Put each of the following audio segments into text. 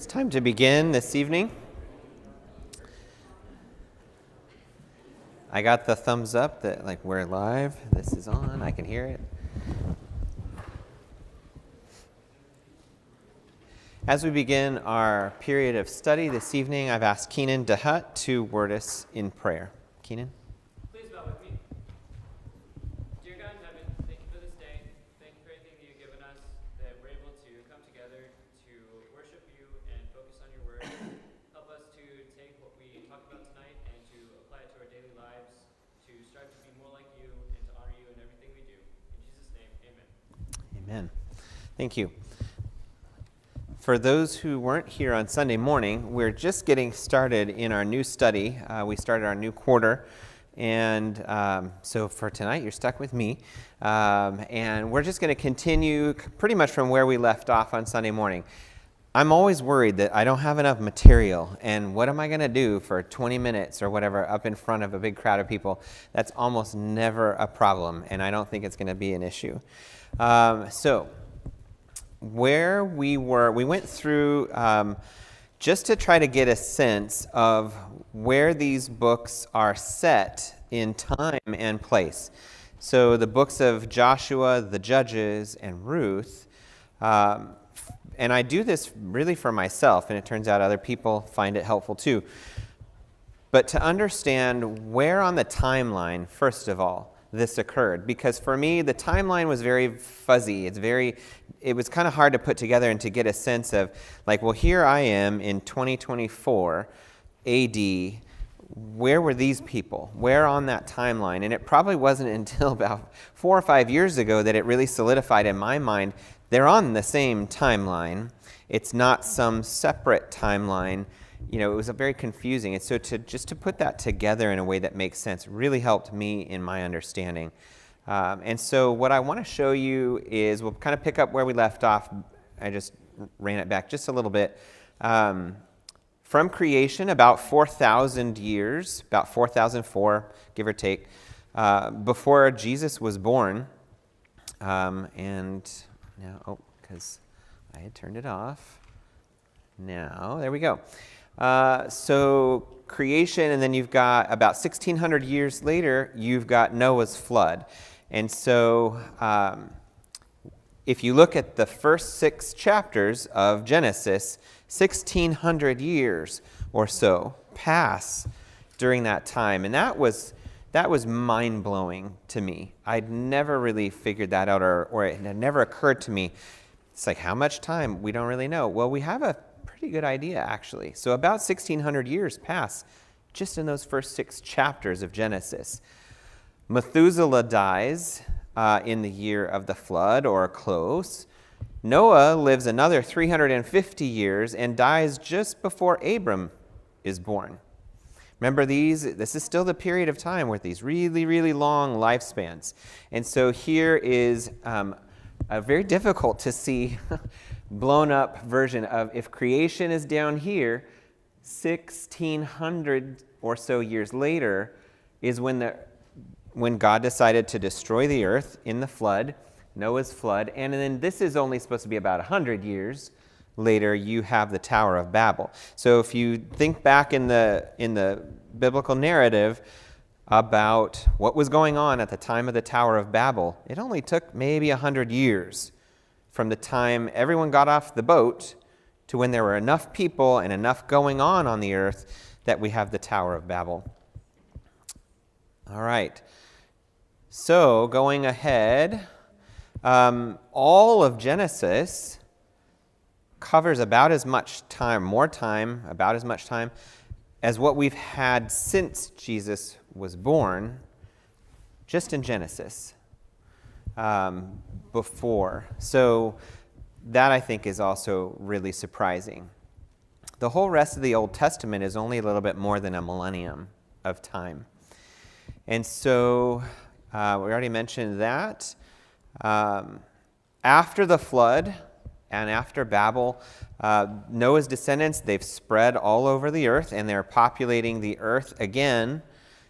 Time to begin this evening. I got the thumbs up that we're live. This is on. I can hear it. As we begin our period of study this evening, I've asked Keenan DeHutt to word us in prayer. Keenan? Please bow with me. Dear God in heaven, thank you for this day. Thank you for everything that you've given us, that we're able to come together to worship you and focus on your word. Help us to take what we talked about tonight and to apply it to our daily lives, to strive to be more like you and to honor you in everything we do. In Jesus' name, amen. Amen. Thank you. For those who weren't here on Sunday morning, we're just getting started in our new study. We started our new quarter, and so for tonight, you're stuck with me. And we're just going to continue pretty much from where we left off on Sunday morning. I'm always worried that I don't have enough material, and what am I going to do for 20 minutes or whatever up in front of a big crowd of people? That's almost never a problem, and I don't think it's going to be an issue. Where we went through just to try to get a sense of where these books are set in time and place. So the books of Joshua, the Judges, and Ruth, and I do this really for myself, and it turns out other people find it helpful too. But to understand where on the timeline, first of all, this occurred, because for me the timeline was very fuzzy. It was kind of hard to put together and to get a sense of here I am in 2024 AD. Where were these people? Where on that timeline? And it probably wasn't until about 4 or 5 years ago that it really solidified in my mind. They're on the same timeline. It's not some separate timeline. It was very confusing. And so to put that together in a way that makes sense really helped me in my understanding. And so what I want to show you is we'll kind of pick up where we left off. I just ran it back just a little bit. From creation, about 4,000 years, about 4,004, give or take, before Jesus was born. And now, because I had turned it off. Now, there we go. So creation, and then you've got about 1,600 years later, you've got Noah's flood. And so if you look at the first 6 chapters of Genesis, 1,600 years or so pass during that time. And that was mind-blowing to me. I'd never really figured that out, or it had never occurred to me. It's how much time? We don't really know. Well, we have a pretty good idea, actually. So about 1,600 years pass just in those first 6 chapters of Genesis. Methuselah dies in the year of the flood, or close. Noah lives another 350 years and dies just before Abram is born. Remember, this is still the period of time with these really, really long lifespans. And so here is a very difficult to see blown up version of, if creation is down here, 1,600 or so years later is when God decided to destroy the earth in the flood, Noah's flood, and then this is only supposed to be about 100 years later, you have the Tower of Babel. So if you think back in the biblical narrative about what was going on at the time of the Tower of Babel, it only took maybe 100 years from the time everyone got off the boat to when there were enough people and enough going on the earth that we have the Tower of Babel. All right. So going ahead, all of Genesis covers about as much time, about as much time as what we've had since Jesus was born, just in Genesis before. So that, I think, is also really surprising. The whole rest of the Old Testament is only a little bit more than a millennium of time. And so we already mentioned that. After the flood and after Babel, Noah's descendants, they've spread all over the earth, and they're populating the earth again.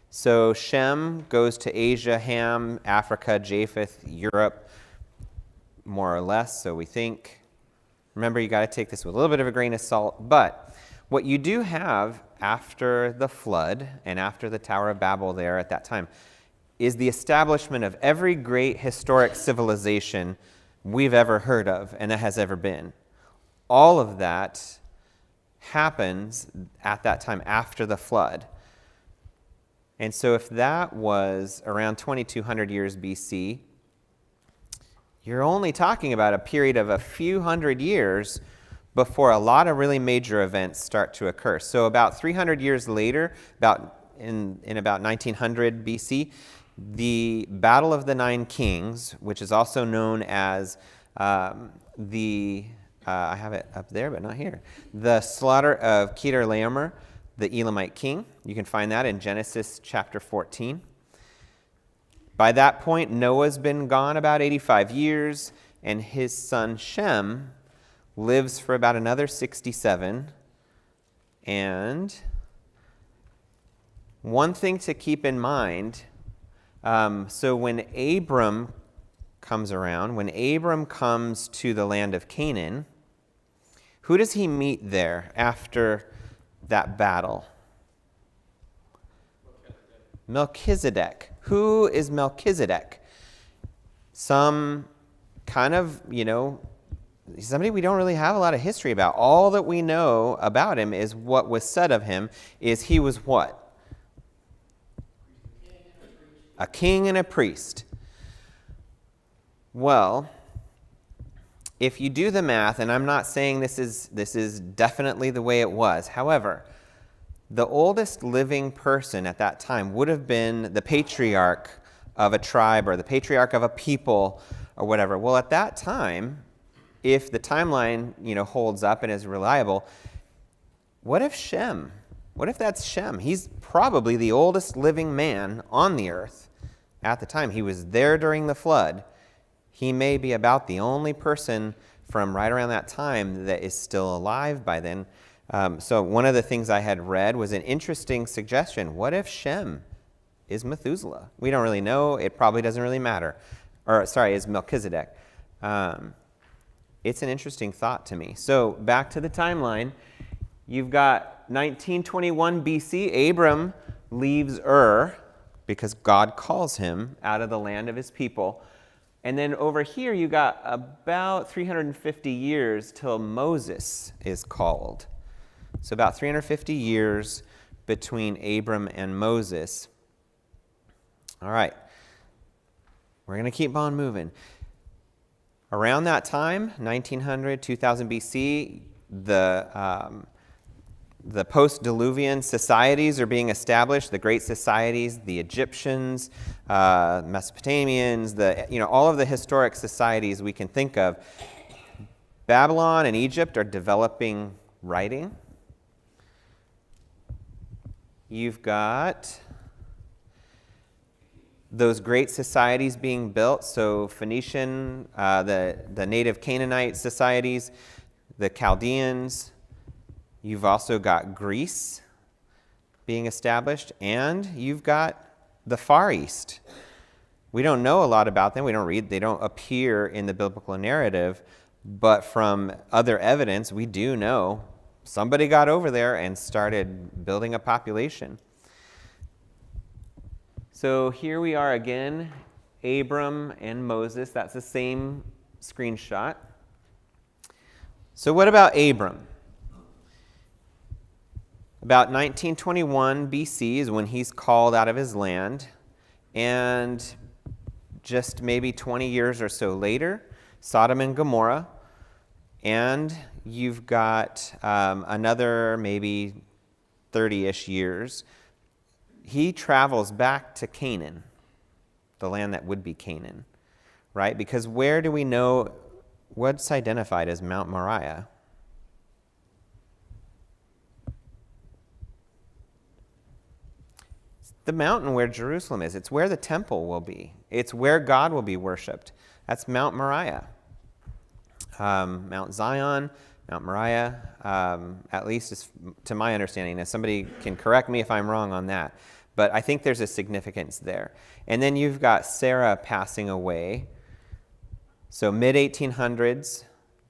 So Shem goes to Asia, Ham, Africa, Japheth, Europe, more or less, so we think. Remember, you got to take this with a little bit of a grain of salt. But what you do have after the flood and after the Tower of Babel there at that time is the establishment of every great historic civilization we've ever heard of and that has ever been. All of that happens at that time after the flood. And so if that was around 2200 years BC, you're only talking about a period of a few hundred years before a lot of really major events start to occur. So about 300 years later, in about 1900 BC, the Battle of the Nine Kings, which is also known as I have it up there, but not here. The slaughter of Kedorlaomer, the Elamite king. You can find that in Genesis chapter 14. By that point, Noah's been gone about 85 years, and his son Shem lives for about another 67. And one thing to keep in mind, so when Abram comes around, when Abram comes to the land of Canaan, who does he meet there after that battle? Melchizedek. Who is Melchizedek? Some kind of, somebody we don't really have a lot of history about. All that we know about him is what was said of him is he was what? A king and a priest. Well, if you do the math, and I'm not saying this is definitely the way it was, however, the oldest living person at that time would have been the patriarch of a tribe or the patriarch of a people or whatever. Well, at that time, if the timeline, holds up and is reliable, what if Shem? What if that's Shem? He's probably the oldest living man on the earth at the time. He was there during the flood. He may be about the only person from right around that time that is still alive by then. So one of the things I had read was an interesting suggestion. What if Shem is Methuselah? We don't really know. It probably doesn't really matter. Is Melchizedek. It's an interesting thought to me. So back to the timeline. You've got 1921 BC. Abram leaves Ur because God calls him out of the land of his people. And then over here, you got about 350 years till Moses is called. So about 350 years between Abram and Moses. All right. We're going to keep on moving. Around that time, 1900, 2000 BC, the post-Diluvian societies are being established, the great societies, the Egyptians, Mesopotamians, all of the historic societies we can think of. Babylon and Egypt are developing writing. You've got those great societies being built, so Phoenician, the native Canaanite societies, the Chaldeans. You've also got Greece being established, and you've got the Far East. We don't know a lot about them. They don't appear in the biblical narrative, but from other evidence, we do know somebody got over there and started building a population. So here we are again, Abram and Moses. That's the same screenshot. So what about Abram? About 1921 BC is when he's called out of his land, and just maybe 20 years or so later, Sodom and Gomorrah, and you've got another maybe 30-ish years. He travels back to Canaan, the land that would be Canaan, right? Because where do we know what's identified as Mount Moriah? The mountain where Jerusalem is. It's where the temple will be. It's where God will be worshipped. That's Mount Moriah. Mount Zion, Mount Moriah, at least is, to my understanding. Now, somebody can correct me if I'm wrong on that, but I think there's a significance there. And then you've got Sarah passing away. So mid-1800s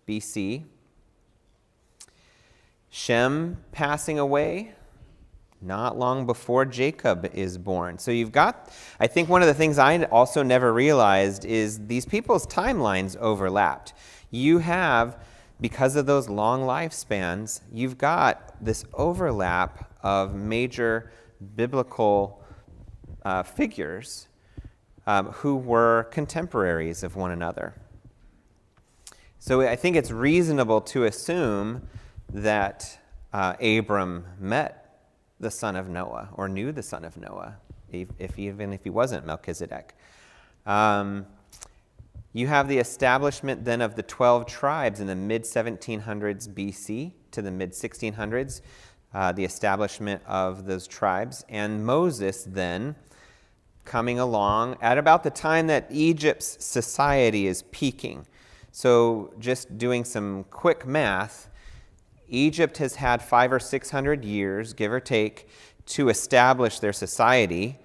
BC, Shem passing away not long before Jacob is born. So you've got, I think one of the things I also never realized is these people's timelines overlapped. You have, because of those long lifespans, you've got this overlap of major biblical figures who were contemporaries of one another. So I think it's reasonable to assume that Abram met the son of Noah, or knew the son of Noah, even if he wasn't Melchizedek. You have the establishment then of the 12 tribes in the mid-1700s BC to the mid-1600s, the establishment of those tribes, and Moses then coming along at about the time that Egypt's society is peaking. So just doing some quick math, Egypt has had 500 or 600 years, give or take, to establish their society,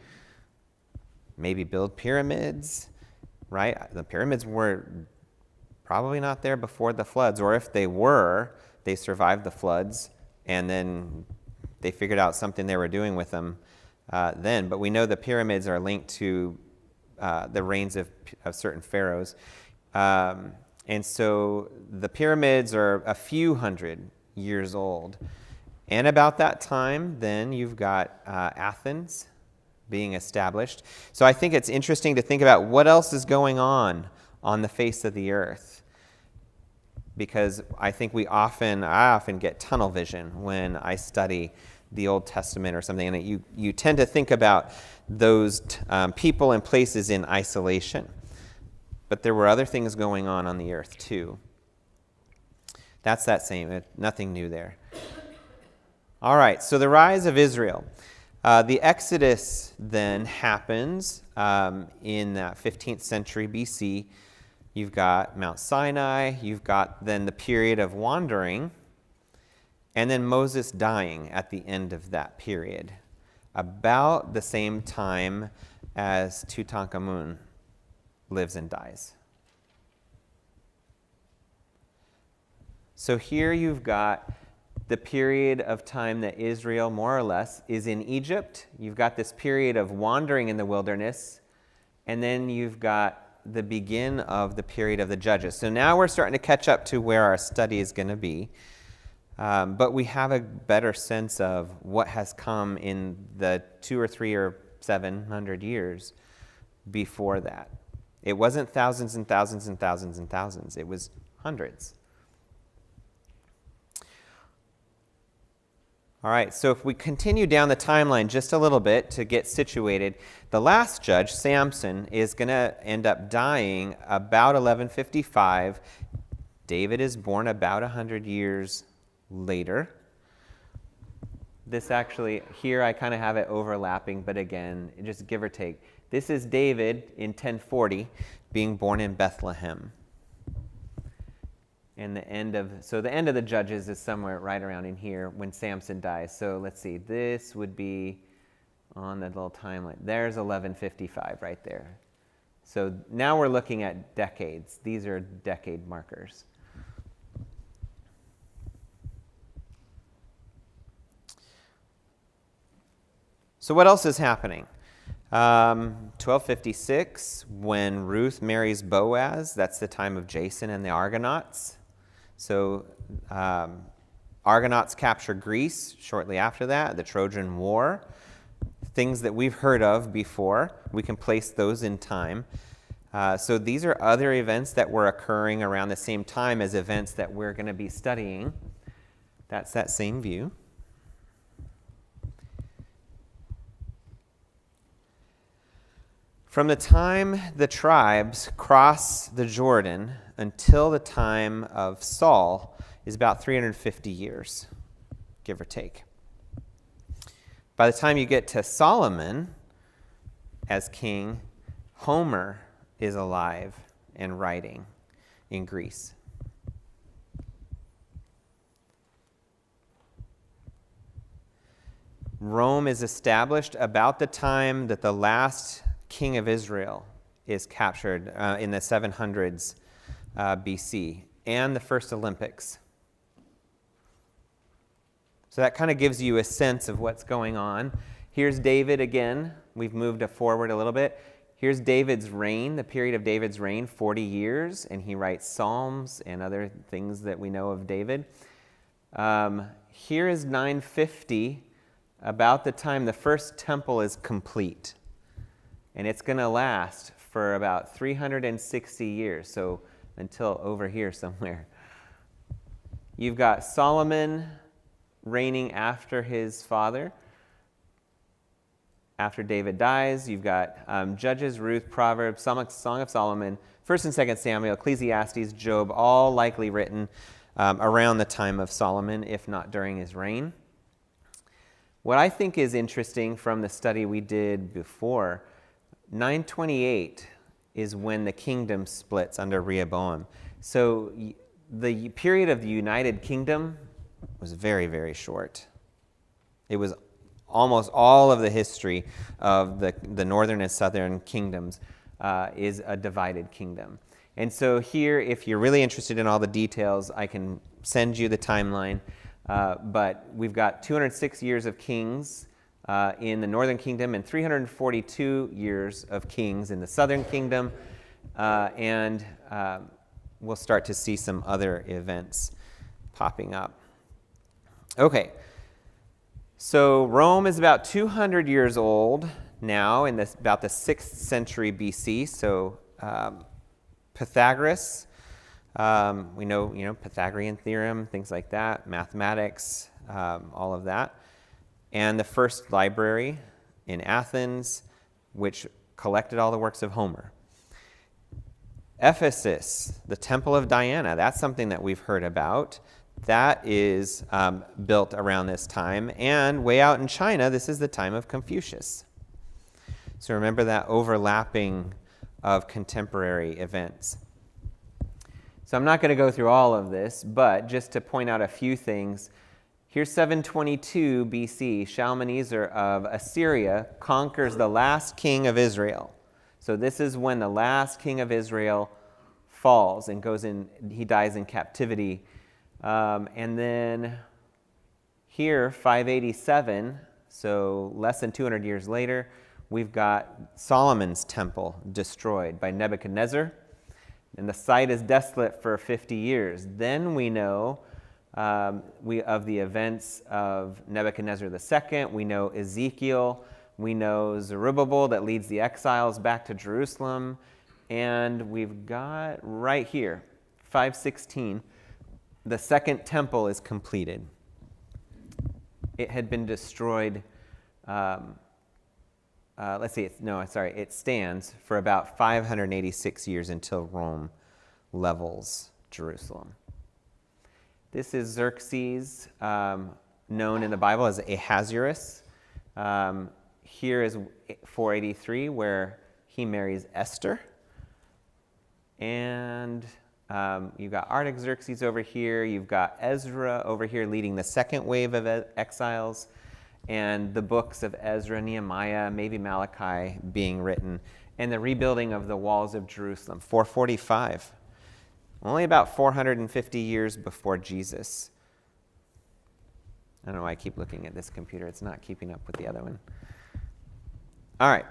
maybe build pyramids, right? The pyramids were probably not there before the floods, or if they were, they survived the floods, and then they figured out something they were doing with them then. But we know the pyramids are linked to the reigns of certain pharaohs. And so the pyramids are a few hundred years old. And about that time, then you've got Athens being established. So I think it's interesting to think about what else is going on the face of the earth. Because I think I often get tunnel vision when I study the Old Testament or something, and you tend to think about those people and places in isolation. But there were other things going on the earth too. That's that same, nothing new there. All right, so the rise of Israel. The Exodus then happens in that 15th century BC. You've got Mount Sinai, you've got then the period of wandering, and then Moses dying at the end of that period, about the same time as Tutankhamun lives and dies. So here you've got the period of time that Israel, more or less, is in Egypt. You've got this period of wandering in the wilderness, and then you've got the begin of the period of the Judges. So now we're starting to catch up to where our study is going to be. But we have a better sense of what has come in the 2 or 3 or 700 years before that. It wasn't thousands and thousands and thousands and thousands. It was hundreds. All right, so if we continue down the timeline just a little bit to get situated, the last judge, Samson, is going to end up dying about 1155. David is born about 100 years later. This actually, here I kind of have it overlapping, but again, just give or take. This is David in 1040 being born in Bethlehem. And the end of the Judges is somewhere right around in here when Samson dies. So let's see, this would be on the little timeline. There's 1155 right there. So now we're looking at decades. These are decade markers. So what else is happening? 1256, when Ruth marries Boaz, that's the time of Jason and the Argonauts. So Argonauts capture Greece shortly after that, the Trojan War. Things that we've heard of before, we can place those in time. So these are other events that were occurring around the same time as events that we're going to be studying. That's that same view. From the time the tribes cross the Jordan until the time of Saul is about 350 years, give or take. By the time you get to Solomon as king, Homer is alive and writing in Greece. Rome is established about the time that the last king of Israel is captured in the 700s BC, and the first Olympics. So that kind of gives you a sense of what's going on. Here's David again. We've moved forward a little bit. Here's David's reign, the period of David's reign, 40 years, and he writes Psalms and other things that we know of David. Here is 950, about the time the first temple is complete. And it's going to last for about 360 years, so until over here somewhere. You've got Solomon reigning after his father, after David dies. You've got Judges, Ruth, Proverbs, Song of Solomon, 1st and 2nd Samuel, Ecclesiastes, Job, all likely written around the time of Solomon, if not during his reign. What I think is interesting from the study we did before, 928 is when the kingdom splits under Rehoboam. So the period of the United Kingdom was very, very short. It was almost all of the history of the northern and southern kingdoms is a divided kingdom. And so here, if you're really interested in all the details, I can send you the timeline. But we've got 206 years of kings in the northern kingdom and 342 years of kings in the southern kingdom. And we'll start to see some other events popping up. Okay, so Rome is about 200 years old now, in about the 6th century BC. So Pythagoras, we know, Pythagorean theorem, things like that, mathematics, all of that. And the first library in Athens, which collected all the works of Homer. Ephesus, the Temple of Diana, that's something that we've heard about. That is built around this time. And way out in China, this is the time of Confucius. So remember that overlapping of contemporary events. So I'm not going to go through all of this, but just to point out a few things. Here's 722 BC. Shalmaneser of Assyria conquers the last king of Israel. So this is when the last king of Israel falls and he dies in captivity. And then here, 587, so less than 200 years later, we've got Solomon's temple destroyed by Nebuchadnezzar. And the site is desolate for 50 years. Then we know of the events of Nebuchadnezzar II. We know Ezekiel. We know Zerubbabel that leads the exiles back to Jerusalem. And we've got right here, 516, the second temple is completed. It had been destroyed, it stands for about 586 years until Rome levels Jerusalem. This is Xerxes, known in the Bible as Ahasuerus. Here is 483, where he marries Esther. And you've got Artaxerxes over here. You've got Ezra over here leading the second wave of exiles. And the books of Ezra, Nehemiah, maybe Malachi being written. And the rebuilding of the walls of Jerusalem, 445. Only about 450 years before Jesus. I don't know why I keep looking at this computer. It's not keeping up with the other one. All right.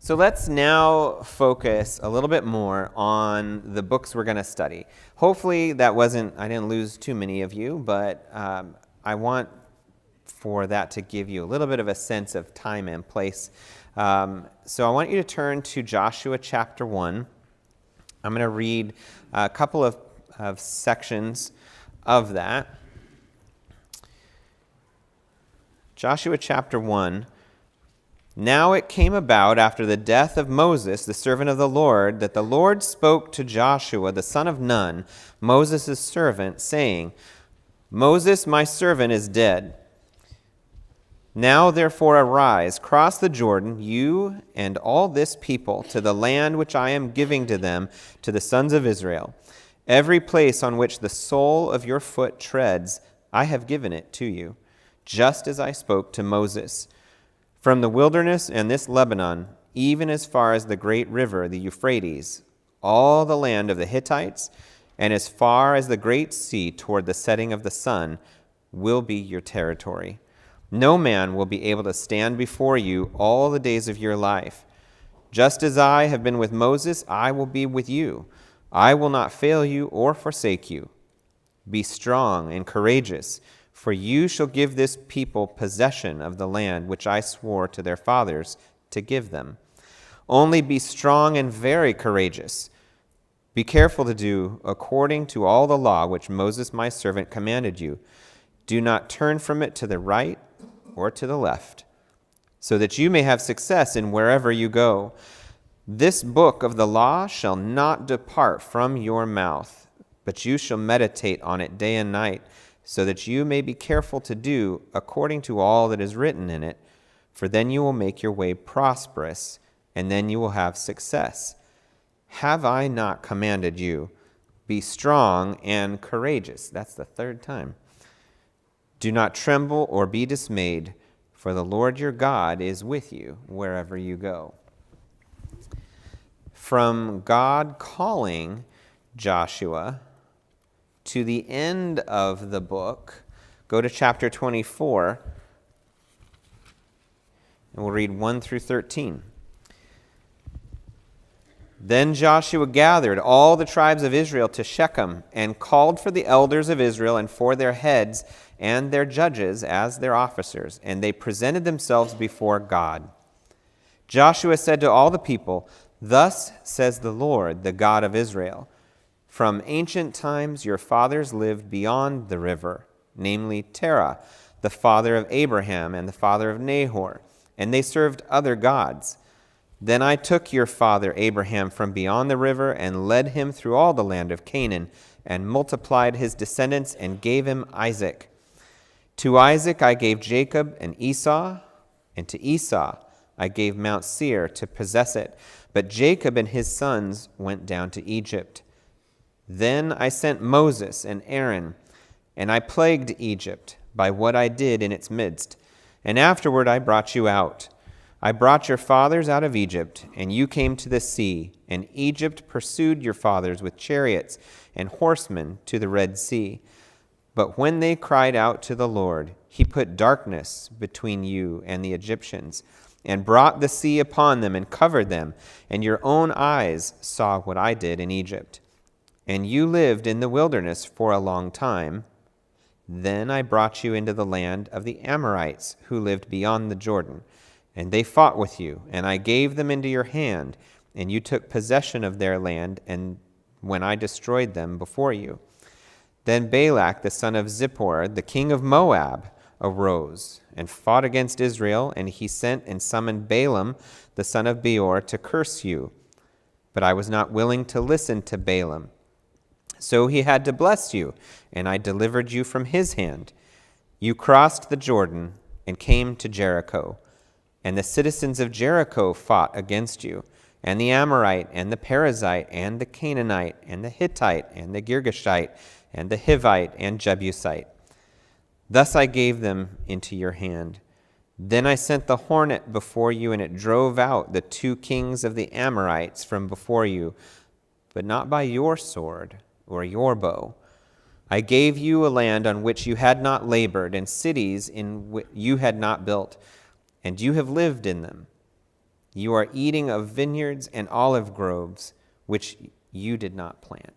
So let's now focus a little bit more on the books we're going to study. Hopefully I didn't lose too many of you, but I want for that to give you a little bit of a sense of time and place. So I want you to turn to Joshua chapter 1. I'm going to read a couple of sections of that. Joshua chapter 1. Now it came about after the death of Moses, the servant of the Lord, that the Lord spoke to Joshua, the son of Nun, Moses' servant, saying, Moses, my servant, is dead. Now therefore arise, cross the Jordan, you and all this people, to the land which I am giving to them, to the sons of Israel. Every place on which the sole of your foot treads, I have given it to you, just as I spoke to Moses. From the wilderness and this Lebanon, even as far as the great river, the Euphrates, all the land of the Hittites, and as far as the great sea toward the setting of the sun, will be your territory. No man will be able to stand before you all the days of your life. Just as I have been with Moses, I will be with you. I will not fail you or forsake you. Be strong and courageous, for you shall give this people possession of the land which I swore to their fathers to give them. Only be strong and very courageous. Be careful to do according to all the law which Moses my servant commanded you. Do not turn from it to the right or to the left, so that you may have success in wherever you go. This book of the law shall not depart from your mouth, but you shall meditate on it day and night, so that you may be careful to do according to all that is written in it. For then you will make your way prosperous, and then you will have success. Have I not commanded you? Be strong and courageous. That's the third time. Do not tremble or be dismayed, for the Lord your God is with you wherever you go. From God calling Joshua to the end of the book, go to chapter 24, and we'll read 1 through 13. Then Joshua gathered all the tribes of Israel to Shechem and called for the elders of Israel and for their heads and their judges as their officers, and they presented themselves before God. Joshua said to all the people, "Thus says the Lord, the God of Israel, from ancient times your fathers lived beyond the river, namely Terah, the father of Abraham and the father of Nahor, and they served other gods. Then I took your father Abraham from beyond the river and led him through all the land of Canaan and multiplied his descendants and gave him Isaac. To Isaac I gave Jacob and Esau, and to Esau I gave Mount Seir to possess it. But Jacob and his sons went down to Egypt. Then I sent Moses and Aaron, and I plagued Egypt by what I did in its midst. And afterward I brought you out. I brought your fathers out of Egypt, and you came to the sea, and Egypt pursued your fathers with chariots and horsemen to the Red Sea. But when they cried out to the Lord, he put darkness between you and the Egyptians, and brought the sea upon them and covered them, and your own eyes saw what I did in Egypt. And you lived in the wilderness for a long time. Then I brought you into the land of the Amorites, who lived beyond the Jordan. And they fought with you, and I gave them into your hand, and you took possession of their land, and when I destroyed them before you. Then Balak, the son of Zippor, the king of Moab, arose and fought against Israel, and he sent and summoned Balaam, the son of Beor, to curse you. But I was not willing to listen to Balaam. So he had to bless you, and I delivered you from his hand. You crossed the Jordan and came to Jericho. And the citizens of Jericho fought against you, and the Amorite, and the Perizzite, and the Canaanite, and the Hittite, and the Girgashite, and the Hivite, and Jebusite. Thus I gave them into your hand. Then I sent the hornet before you, and it drove out the 2 kings of the Amorites from before you, but not by your sword or your bow. I gave you a land on which you had not labored, and cities in which you had not built, and you have lived in them. You are eating of vineyards and olive groves, which you did not plant."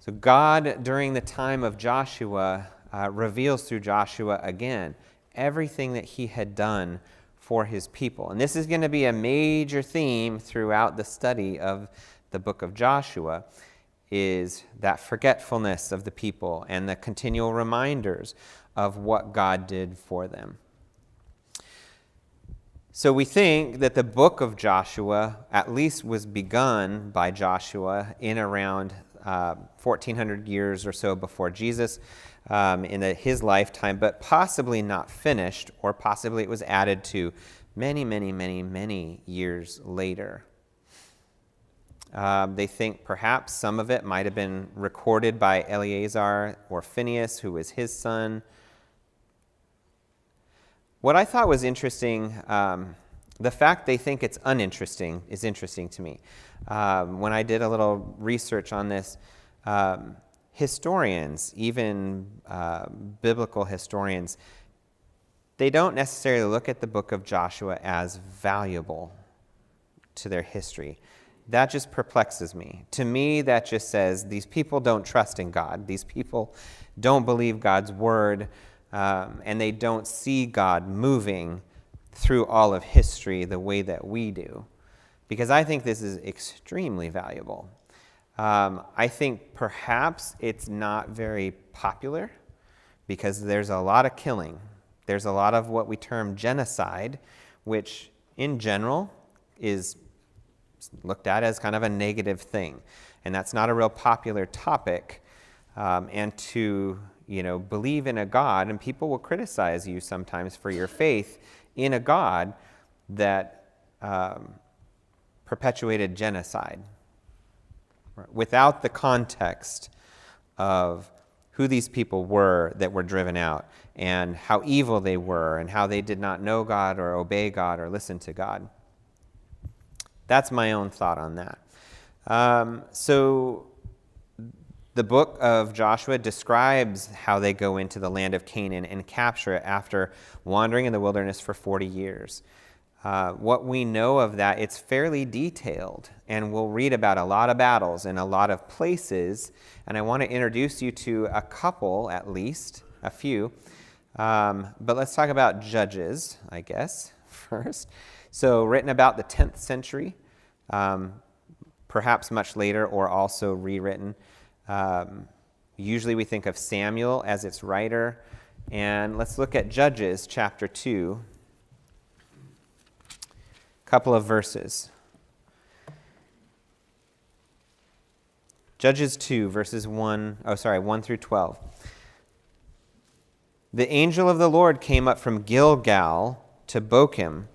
So God, during the time of Joshua, reveals through Joshua again everything that he had done for his people. And this is going to be a major theme throughout the study of the book of Joshua, is that forgetfulness of the people and the continual reminders of what God did for them. So we think that the book of Joshua at least was begun by Joshua in around 1400 years or so before Jesus, in his lifetime, but possibly not finished, or possibly it was added to many years later. They think perhaps some of it might have been recorded by Eleazar or Phineas, who was his son. What I thought was interesting, the fact they think it's uninteresting is interesting to me. When I did a little research on this, historians, even biblical historians, they don't necessarily look at the book of Joshua as valuable to their history. That just perplexes me. To me, that just says these people don't trust in God. These people don't believe God's word, and they don't see God moving through all of history the way that we do. Because I think this is extremely valuable. I think perhaps it's not very popular because there's a lot of killing. There's a lot of what we term genocide, which in general is looked at as kind of a negative thing. And that's not a real popular topic. And to, believe in a God, and people will criticize you sometimes for your faith in a God that perpetuated genocide without the context of who these people were that were driven out and how evil they were and how they did not know God or obey God or listen to God. That's my own thought on that. So the book of Joshua describes how they go into the land of Canaan and capture it after wandering in the wilderness for 40 years. What we know of that, it's fairly detailed, and we'll read about a lot of battles in a lot of places, and I want to introduce you to a couple, at least, a few. But let's talk about Judges, I guess, first. So written about the 10th century, perhaps much later, or also rewritten. Usually we think of Samuel as its writer, and let's look at Judges chapter 2. Couple of verses. Judges 2, verses 1 through 12. The angel of the Lord came up from Gilgal to Bochim,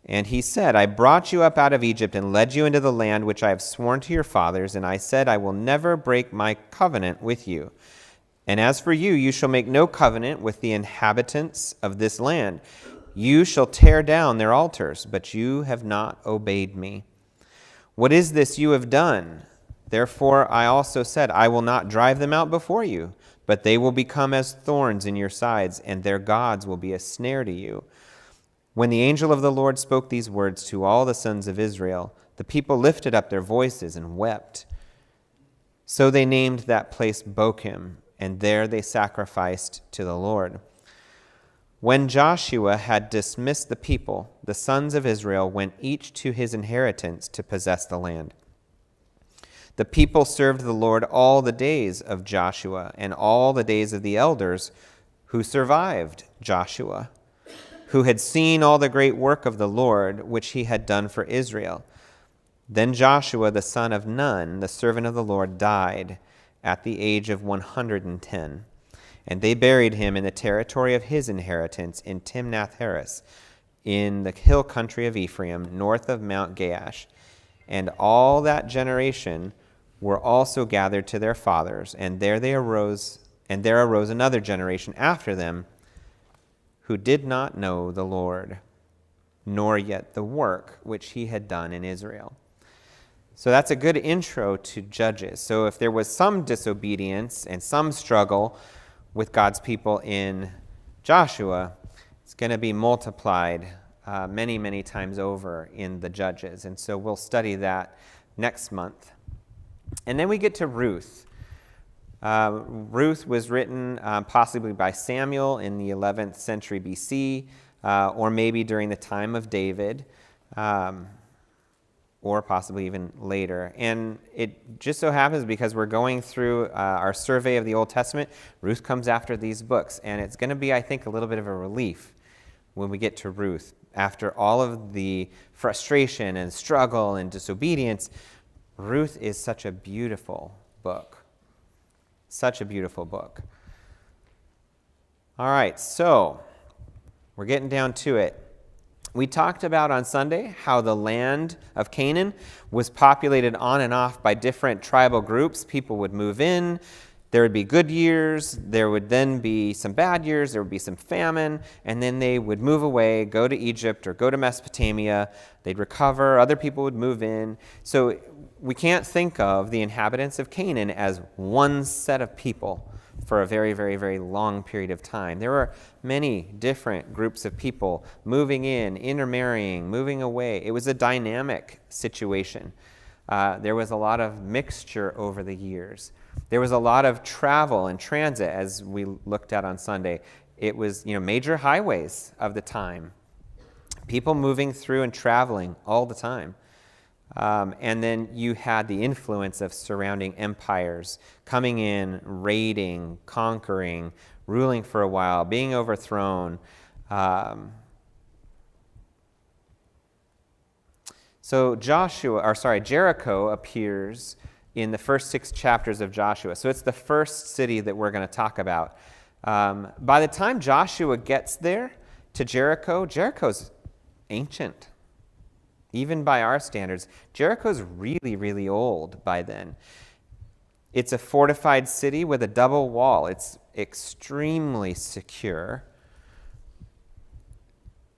and he said, I brought you up out of Egypt and led you into the land which I have sworn to your fathers, and I said, I will never break my covenant with you. And as for you, you shall make no covenant with the inhabitants of this land. You shall tear down their altars, but you have not obeyed me. What is this you have done? Therefore I also said, I will not drive them out before you, but they will become as thorns in your sides, and their gods will be a snare to you. When the angel of the Lord spoke these words to all the sons of Israel, the people lifted up their voices and wept. So they named that place Bochim, and there they sacrificed to the Lord. When Joshua had dismissed the people, the sons of Israel went each to his inheritance to possess the land. The people served the Lord all the days of Joshua and all the days of the elders who survived Joshua, who had seen all the great work of the Lord which he had done for Israel. Then Joshua the son of Nun, the servant of the Lord, died at the age of 110. And they buried him in the territory of his inheritance in Timnath-Heres, in the hill country of Ephraim, north of Mount Gaash. And all that generation were also gathered to their fathers, and there arose another generation after them, who did not know the Lord, nor yet the work which he had done in Israel. So that's a good intro to Judges. So if there was some disobedience and some struggle with God's people in Joshua, it's going to be multiplied many, many times over in the Judges. And so we'll study that next month. And then we get to Ruth. Ruth was written possibly by Samuel in the 11th century BC, or maybe during the time of David, or possibly even later. And it just so happens, because we're going through our survey of the Old Testament, Ruth comes after these books. And it's going to be, I think, a little bit of a relief when we get to Ruth. After all of the frustration and struggle and disobedience, Ruth is such a beautiful book. Such a beautiful book. All right, so we're getting down to it. We talked about on Sunday how the land of Canaan was populated on and off by different tribal groups. People would move in. There would be good years. There would then be some bad years. There would be some famine. And then they would move away, go to Egypt or go to Mesopotamia. They'd recover. Other people would move in. So we can't think of the inhabitants of Canaan as one set of people for a very, very, very long period of time. There were many different groups of people moving in, intermarrying, moving away. It was a dynamic situation. There was a lot of mixture over the years. There was a lot of travel and transit, as we looked at on Sunday. It was, major highways of the time. People moving through and traveling all the time. And then you had the influence of surrounding empires coming in, raiding, conquering, ruling for a while, being overthrown. So Jericho appears in the first 6 chapters of Joshua. So it's the first city that we're going to talk about. By the time Joshua gets there to Jericho, Jericho's ancient. Even by our standards, Jericho's really, really old by then. It's a fortified city with a double wall. It's extremely secure.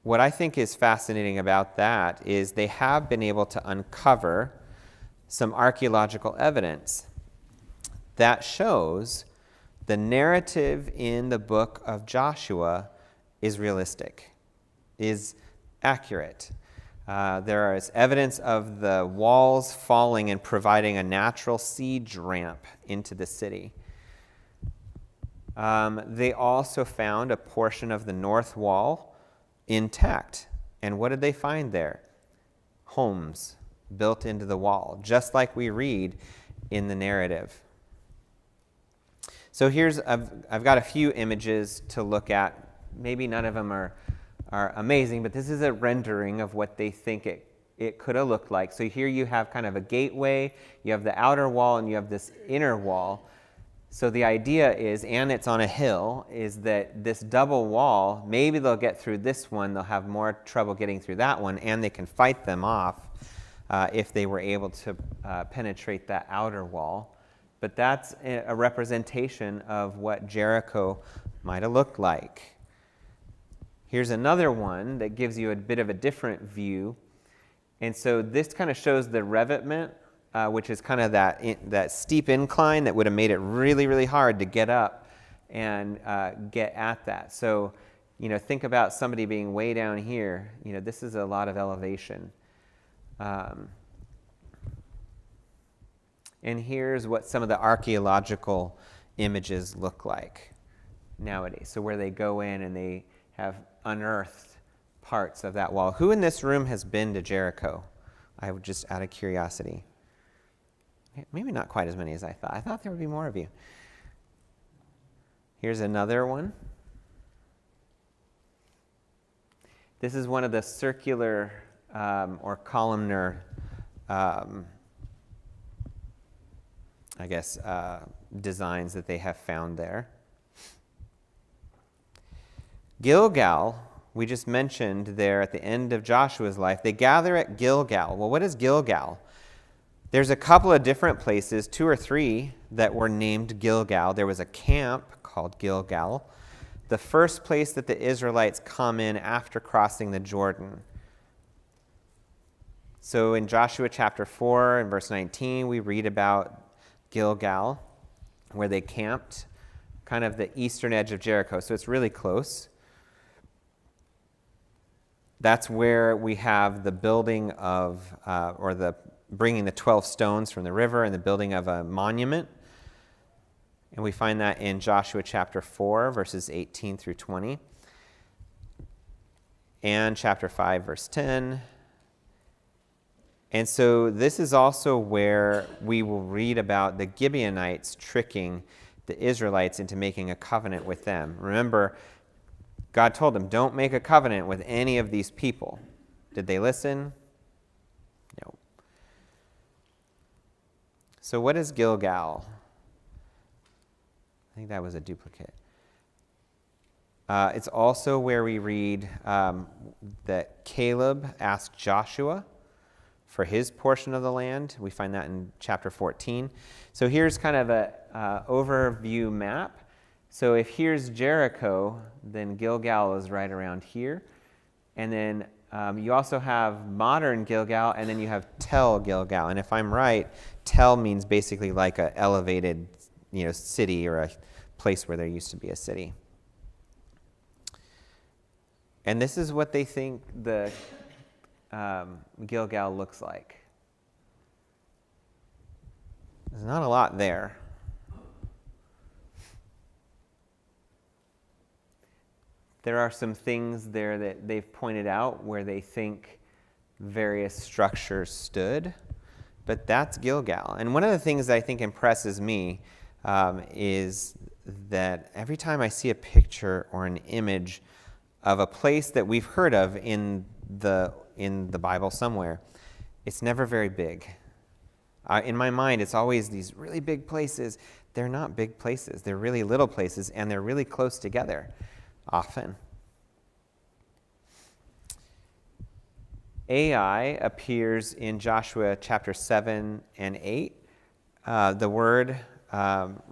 What I think is fascinating about that is they have been able to uncover some archaeological evidence that shows the narrative in the book of Joshua is realistic, is accurate. There is evidence of the walls falling and providing a natural siege ramp into the city. They also found a portion of the north wall intact. And what did they find there? Homes built into the wall, just like we read in the narrative. So I've got a few images to look at. Maybe none of them are amazing, but this is a rendering of what they think it could have looked like. So here you have kind of a gateway, you have the outer wall, and you have this inner wall. So the idea is, and it's on a hill, is that this double wall, maybe they'll get through this one, they'll have more trouble getting through that one, and they can fight them off if they were able to penetrate that outer wall. But that's a representation of what Jericho might have looked like. Here's another one that gives you a bit of a different view. And so this kind of shows the revetment, which is kind of that steep incline that would have made it really, really hard to get up and get at that. So, think about somebody being way down here. This is a lot of elevation. And here's what some of the archaeological images look like nowadays. So where they go in and they have unearthed parts of that wall. Who in this room has been to Jericho? I would just out of curiosity. Maybe not quite as many as I thought. I thought there would be more of you. Here's another one. This is one of the circular or columnar, designs that they have found there. Gilgal, we just mentioned there at the end of Joshua's life, they gather at Gilgal. Well, what is Gilgal? There's a couple of different places, 2 or 3, that were named Gilgal. There was a camp called Gilgal, the first place that the Israelites come in after crossing the Jordan. So in Joshua chapter 4 and verse 19, we read about Gilgal, where they camped, kind of the eastern edge of Jericho. So it's really close. That's where we have the building of, bringing the 12 stones from the river and the building of a monument. And we find that in Joshua chapter 4, verses 18 through 20. And chapter 5, verse 10. And so this is also where we will read about the Gibeonites tricking the Israelites into making a covenant with them. Remember, God told them, don't make a covenant with any of these people. Did they listen? No. So what is Gilgal? I think that was a duplicate. It's also where we read that Caleb asked Joshua for his portion of the land. We find that in chapter 14. So here's kind of an overview map. So if here's Jericho, then Gilgal is right around here. And then you also have modern Gilgal, and then you have Tel Gilgal. And if I'm right, Tel means basically like an elevated, city or a place where there used to be a city. And this is what they think the Gilgal looks like. There's not a lot there. There are some things there that they've pointed out where they think various structures stood, but that's Gilgal. And one of the things that I think impresses me is that every time I see a picture or an image of a place that we've heard of in the Bible somewhere, it's never very big. In my mind, it's always these really big places. They're not big places. They're really little places, and they're really close together often. Ai appears in Joshua chapter 7 and 8. The word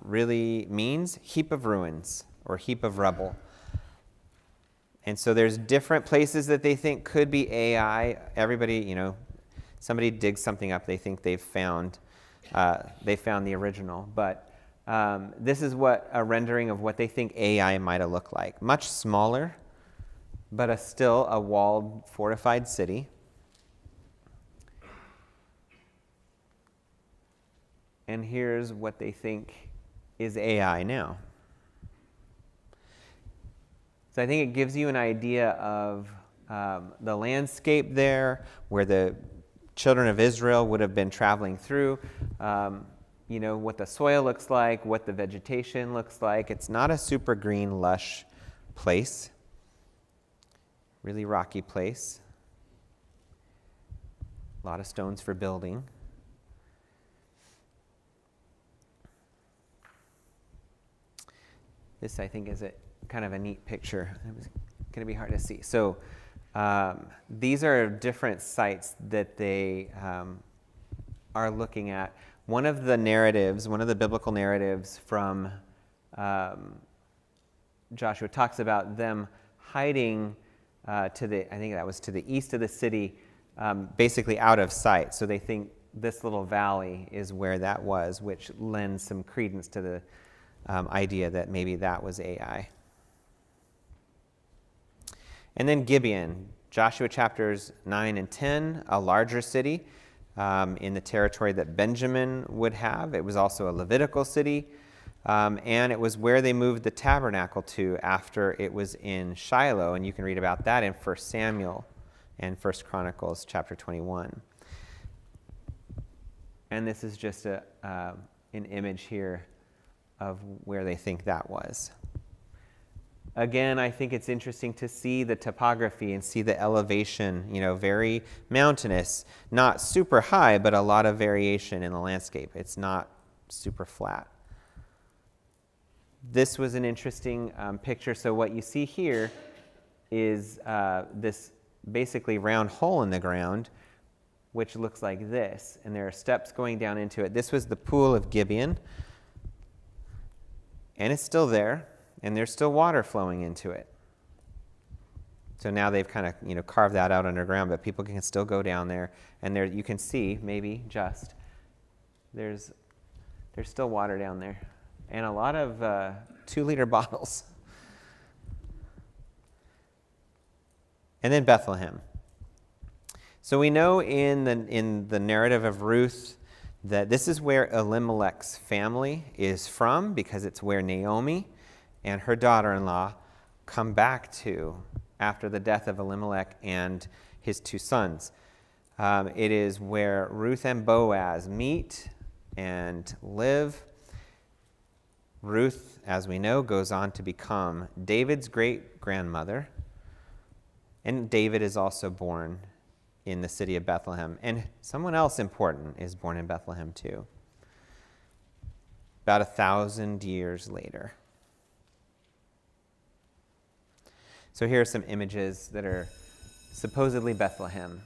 really means heap of ruins or heap of rubble. And so there's different places that they think could be Ai. Everybody, somebody digs something up, they think they found the original. But this is what a rendering of what they think Ai might have looked like. Much smaller, but still a walled, fortified city. And here's what they think is Ai now. So I think it gives you an idea of the landscape there, where the children of Israel would have been traveling through, what the soil looks like, what the vegetation looks like. It's not a super green, lush place. Really rocky place. A lot of stones for building. This, I think, is kind of a neat picture. It's going to be hard to see. So these are different sites that they are looking at. One of the biblical narratives from Joshua talks about them hiding I think that was to the east of the city, basically out of sight. So they think this little valley is where that was, which lends some credence to the idea that maybe that was Ai. And then Gibeon, Joshua chapters 9 and 10, a larger city in the territory that Benjamin would have. It was also a Levitical city, and it was where they moved the tabernacle to after it was in Shiloh, and you can read about that in 1 Samuel and 1 Chronicles chapter 21. And this is just an image here of where they think that was. Again, I think it's interesting to see the topography and see the elevation, very mountainous, not super high, but a lot of variation in the landscape. It's not super flat. This was an interesting picture. So what you see here is this basically round hole in the ground, which looks like this, and there are steps going down into it. This was the pool of Gibeon, and it's still there. And there's still water flowing into it. So now they've kind of carved that out underground, but people can still go down there, and there you can see maybe there's still water down there, and a lot of 2-liter bottles. And then Bethlehem. So we know in the narrative of Ruth that this is where Elimelech's family is from, because it's where Naomi and her daughter-in-law come back to after the death of Elimelech and his 2 sons. It is where Ruth and Boaz meet and live. Ruth, as we know, goes on to become David's great-grandmother, and David is also born in the city of Bethlehem. And someone else important is born in Bethlehem too, about 1,000 years later. So here are some images that are supposedly Bethlehem.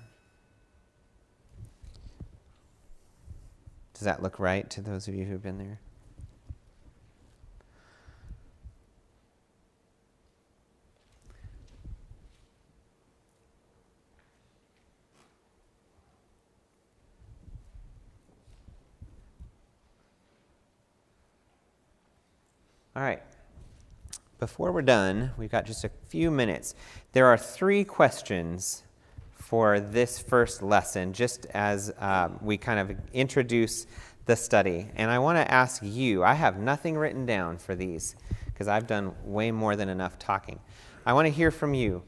Does that look right to those of you who've been there? All right. Before we're done, we've got just a few minutes. There are 3 questions for this first lesson, just as we kind of introduce the study. And I want to ask you, I have nothing written down for these because I've done way more than enough talking. I want to hear from you.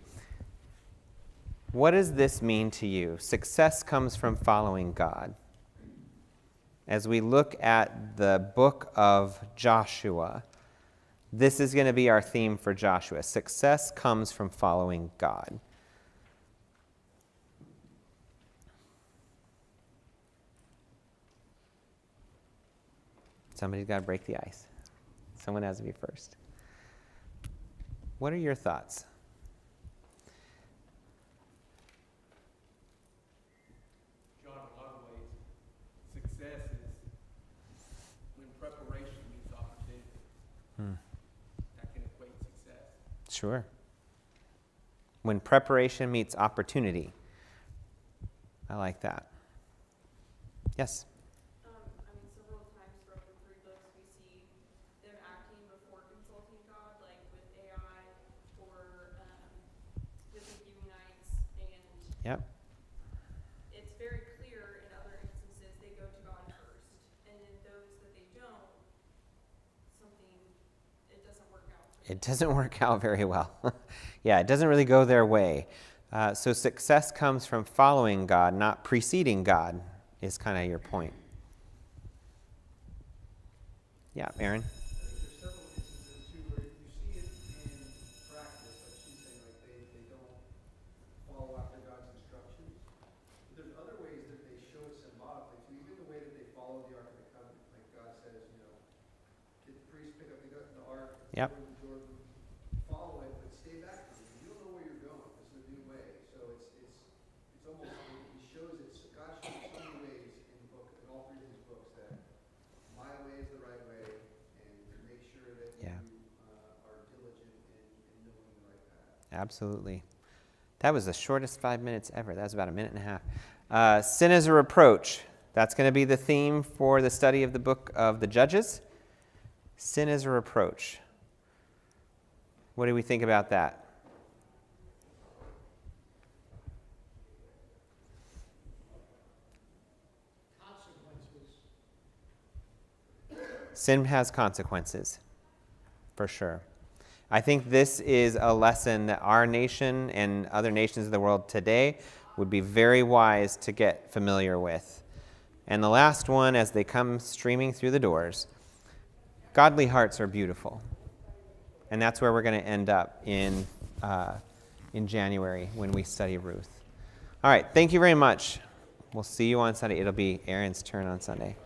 What does this mean to you? Success comes from following God. As we look at the book of Joshua, this is going to be our theme for Joshua. Success comes from following God. Somebody's got to break the ice. Someone has to be first. What are your thoughts? John, in a lot of ways, success is when preparation meets opportunity. That can equate success. Sure. When preparation meets opportunity. I like that. Yes? Several times throughout the 3 books, we see them acting before consulting God, like with AI or with the Gibeonites, and Yep. it's very clear in other instances they go to God first, and in those that they don't, it doesn't work out. It doesn't work out very well. Yeah, it doesn't really go their way. So success comes from following God, not preceding God, is kind of your point. Yeah, Aaron? There's several instances too where you see it in practice, like she's saying, like they don't follow after God's instructions. But there's other ways that they show it symbolically too, even the way that they follow the Ark of the Covenant. Like God says, get the priests pick up the Ark, Yep. go to Jordan, follow it, but stay back from it. You don't know where you're going. This is a new way. So it's almost like he shows it. God shows so many ways in the book, in all 3 of these books, that my way is the right way, and to make sure that Yeah. you are diligent in knowing the right path. Absolutely. That was the shortest 5 minutes ever. That was about a minute and a half. Sin is a reproach. That's going to be the theme for the study of the book of the Judges. Sin is a reproach. What do we think about that? Sin has consequences, for sure. I think this is a lesson that our nation and other nations of the world today would be very wise to get familiar with. And the last one, as they come streaming through the doors, godly hearts are beautiful. And that's where we're going to end up in January when we study Ruth. All right, thank you very much. We'll see you on Sunday. It'll be Aaron's turn on Sunday.